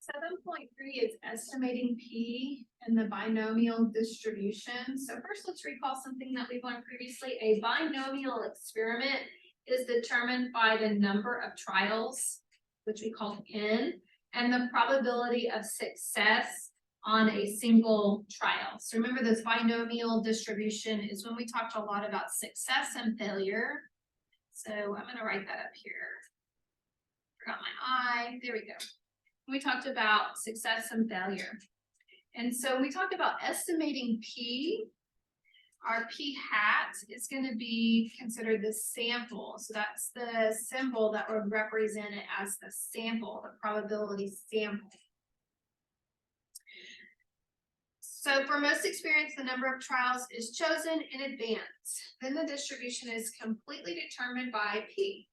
7.3 is estimating P in the binomial distribution. So first, let's recall something that we've learned previously. A binomial experiment is determined by the number of trials, which we call N, and the probability of success on a single trial. So remember, this binomial distribution is when we talked a lot about success and failure. So I'm going to write that up here. Forgot my I. There we go. We talked about success and failure. And so we talked about estimating P. Our P hat is going to be considered the sample. So that's the symbol that would represent it as the sample, the probability sample. So for most experiments, the number of trials is chosen in advance. Then the distribution is completely determined by P.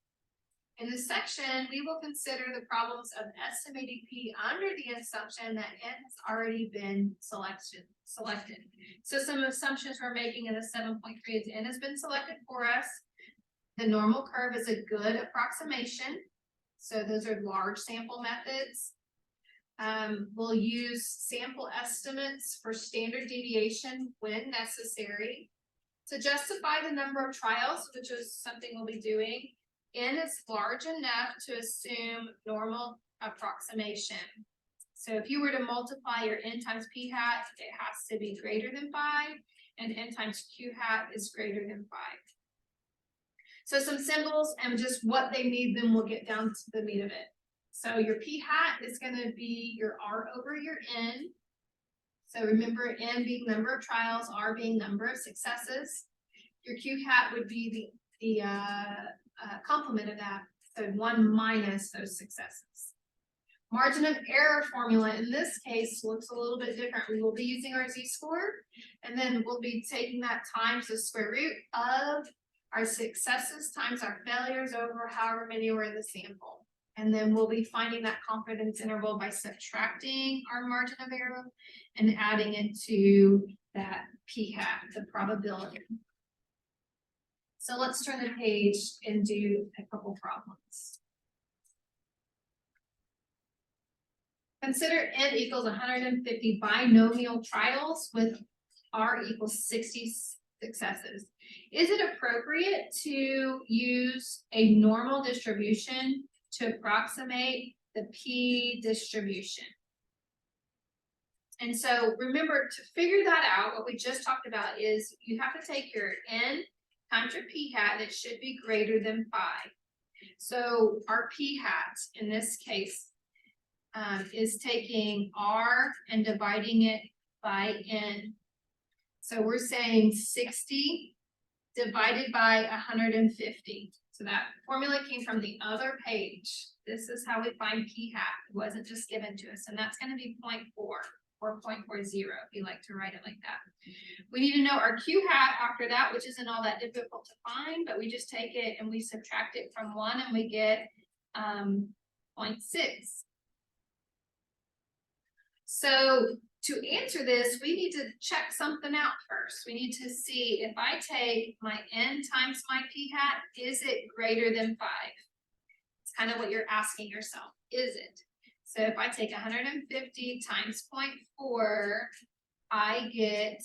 In this section, we will consider the problems of estimating P under the assumption that N has already been selected. So some assumptions we're making in the 7.3 is N has been selected for us. The normal curve is a good approximation. So those are large sample methods. We'll use sample estimates for standard deviation when necessary. To justify the number of trials, which is something we'll be doing, N is large enough to assume normal approximation. So if you were to multiply your N times P hat, it has to be greater than 5, and N times Q hat is greater than 5. So some symbols and just what they need, then we'll get down to the meat of it. So your P hat is going to be your R over your N. So remember, N being number of trials, R being number of successes. Your Q hat would be the complement of that, so 1 minus those successes. Margin of error formula in this case looks a little bit different. We will be using our z-score, and then we'll be taking that times the square root of our successes times our failures over however many were in the sample. And then we'll be finding that confidence interval by subtracting our margin of error and adding it to that P hat, the probability. So let's turn the page and do a couple problems. Consider N equals 150 binomial trials with R equals 60 successes. Is it appropriate to use a normal distribution to approximate the P distribution? And so remember, to figure that out, what we just talked about is you have to take your N times your P hat, and it should be greater than 5. So our P hat in this case is taking R and dividing it by N. So we're saying 60 divided by 150. So that formula came from the other page. This is how we find P hat. It wasn't just given to us, and that's going to be 0.4 or 0.40 if you like to write it like that. We need to know our Q hat after that, which isn't all that difficult to find, but we just take it and we subtract it from 1 and we get 0.6. So to answer this, we need to check something out first. We need to see if I take my N times my P hat, is it greater than 5? It's kind of what you're asking yourself, is it? So if I take 150 times 0.4, I get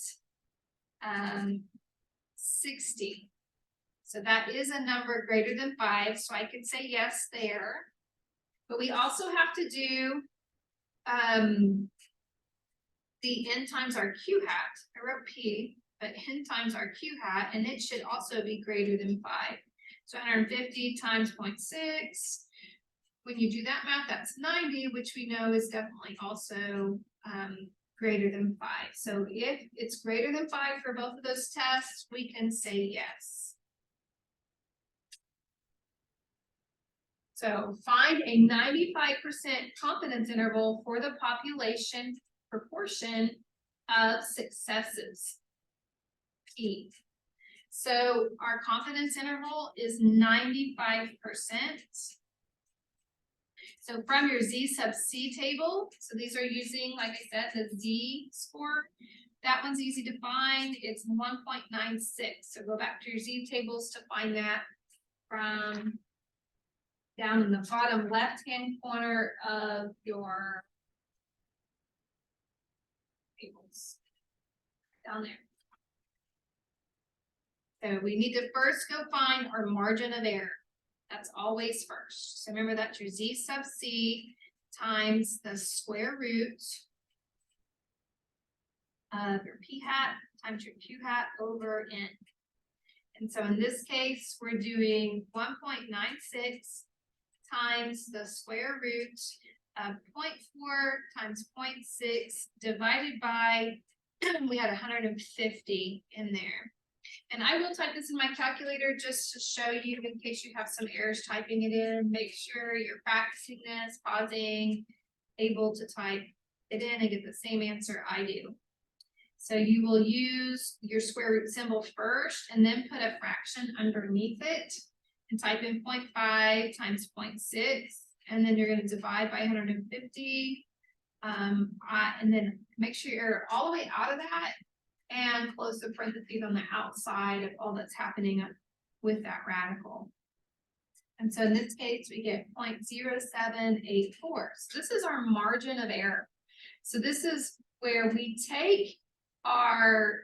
60. So that is a number greater than 5, so I could say yes there. But we also have to do the N times our Q hat. I wrote P, but N times our Q hat, and it should also be greater than 5. So 150 times 0.6. When you do that math, that's 90, which we know is definitely also greater than 5. So if it's greater than 5 for both of those tests, we can say yes. So find a 95% confidence interval for the population proportion of successes, P. So our confidence interval is 95%. So from your Z sub C table, so these are using, like I said, the Z score. That one's easy to find. It's 1.96. So go back to your Z tables to find that from down in the bottom left-hand corner of your down there. So we need to first go find our margin of error. That's always first. So remember that's your Z sub C times the square root of your P hat times your Q hat over N. And so in this case, we're doing 1.96 times the square root of 0.4 times 0.6 divided by, we had 150 in there. And I will type this in my calculator just to show you in case you have some errors typing it in. Make sure you're practicing this, pausing, able to type it in and get the same answer I do. So you will use your square root symbol first and then put a fraction underneath it and type in 0.5 times 0.6. And then you're going to divide by 150. And then make sure you're all the way out of that and close the parentheses on the outside of all that's happening with that radical. And so in this case, we get 0.0784. So this is our margin of error. So this is where we take our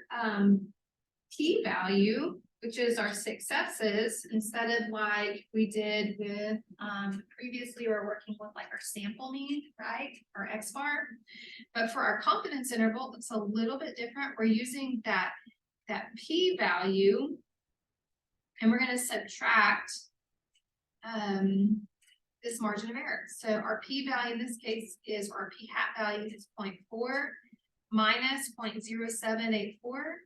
p-value, which is our successes, instead of like we did with previously, we're working with like our sample mean, right? Our x-bar. But for our confidence interval, it's a little bit different. We're using that p-value, and we're going to subtract this margin of error. So our p-value in this case is, our p-hat value is 0.4 minus 0.0784.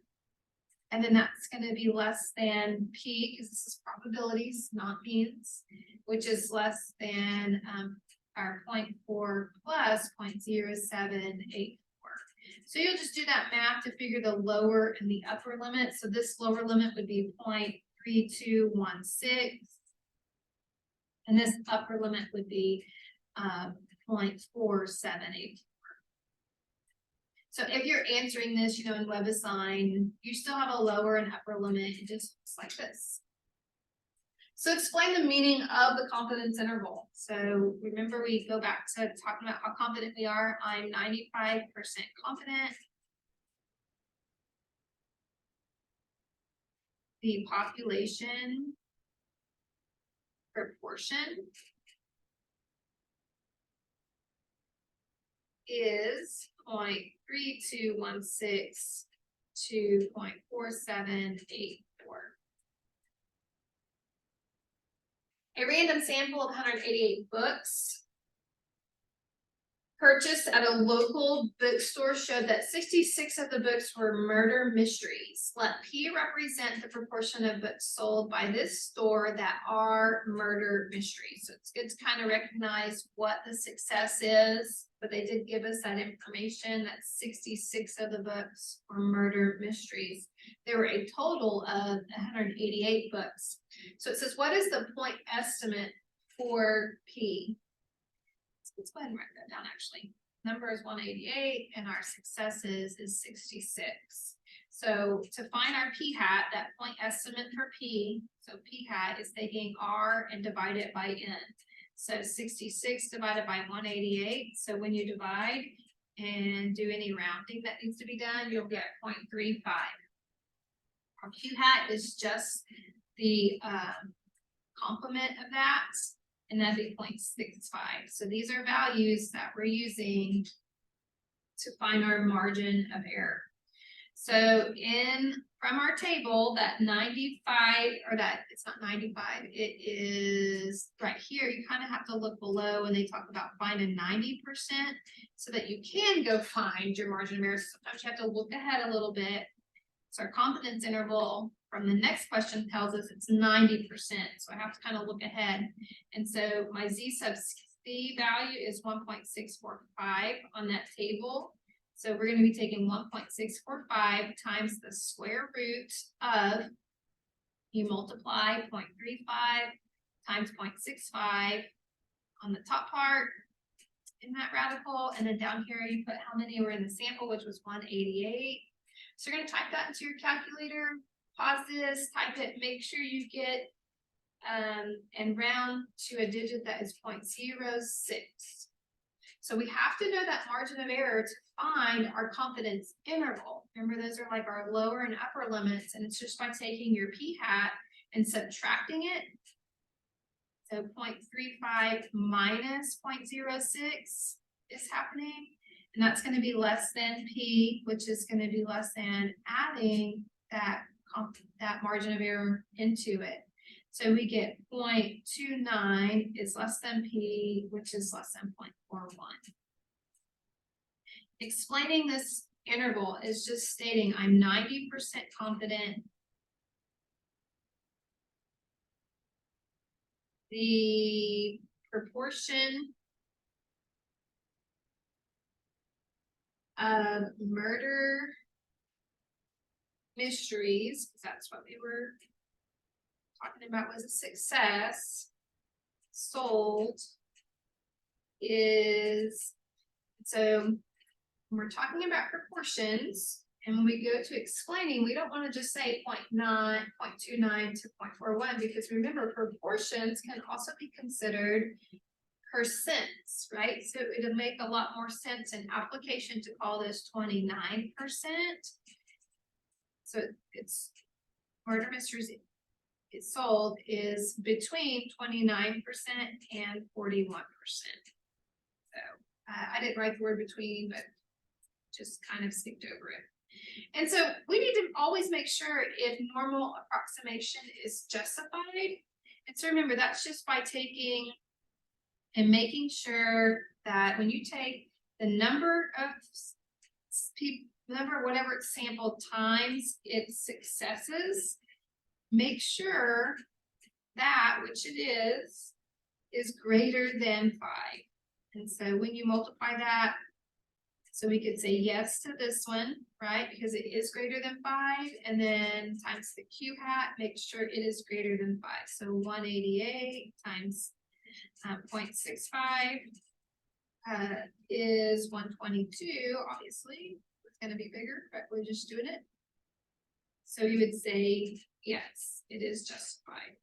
And then that's going to be less than p, because this is probabilities, not means, which is less than our 0.4 plus 0.0784. So you'll just do that math to figure the lower and the upper limit. So this lower limit would be 0.3216. And this upper limit would be 0.4784. So if you're answering this, in WebAssign, you still have a lower and upper limit. It just looks like this. So explain the meaning of the confidence interval. So remember, we go back to talking about how confident we are. I'm 95% confident. The population proportion is 0.3216 to 0.4784. A random sample of 188 books purchased at a local bookstore showed that 66 of the books were murder mysteries. Let P represent the proportion of books sold by this store that are murder mysteries. So it's good to kind of recognize what the success is, but they did give us that information that 66 of the books were murder mysteries. There were a total of 188 books. So it says, what is the point estimate for P? Let's go ahead and write that down actually. Number is 188 and our successes is 66. So to find our p-hat, that point estimate for P, so p-hat is taking R and divide it by N. So 66 divided by 188. So when you divide and do any rounding that needs to be done, you'll get 0.35. Our p-hat is just the complement of that, and that'd be 0.65. So these are values that we're using to find our margin of error. So from our table, that 95, or that it's not 95, it is right here. You kind of have to look below when they talk about finding 90% so that you can go find your margin of error. Sometimes you have to look ahead a little bit. So our confidence interval from the next question tells us it's 90%. So I have to kind of look ahead. And so my Z sub C value is 1.645 on that table. So we're going to be taking 1.645 times the square root of, you multiply 0.35 times 0.65 on the top part in that radical. And then down here, you put how many were in the sample, which was 188. So you're going to type that into your calculator, pause this, type it, make sure you get and round to a digit that is 0.06. So we have to know that margin of error to find our confidence interval. Remember, those are like our lower and upper limits, and it's just by taking your p-hat and subtracting it. So 0.35 minus 0.06 is happening, and that's going to be less than p, which is going to be less than adding that margin of error into it. So we get 0.29 is less than p, which is less than 0.41. Explaining this interval is just stating I'm 90% confident the proportion of murder mysteries, because that's what we were talking about, was a success, sold is, so when we're talking about proportions, and when we go to explaining, we don't want to just say 0.9, 0.29 to 0.41, because remember, proportions can also be considered percents, right? So it'll make a lot more sense in application to call this 29%. So it's murder mysteries it's sold is between 29% and 41%. So I didn't write the word between, but just kind of skipped over it. And so we need to always make sure if normal approximation is justified. And so remember, that's just by taking and making sure that when you take the number of people, whatever it's sampled times its successes, make sure that, which it is greater than 5. And so when you multiply that, so we could say yes to this one, right? Because it is greater than 5, and then times the Q hat, make sure it is greater than 5. So 188 times 0.65 is 122, obviously. It's going to be bigger, but we're just doing it. So you would say, yes, it is justified.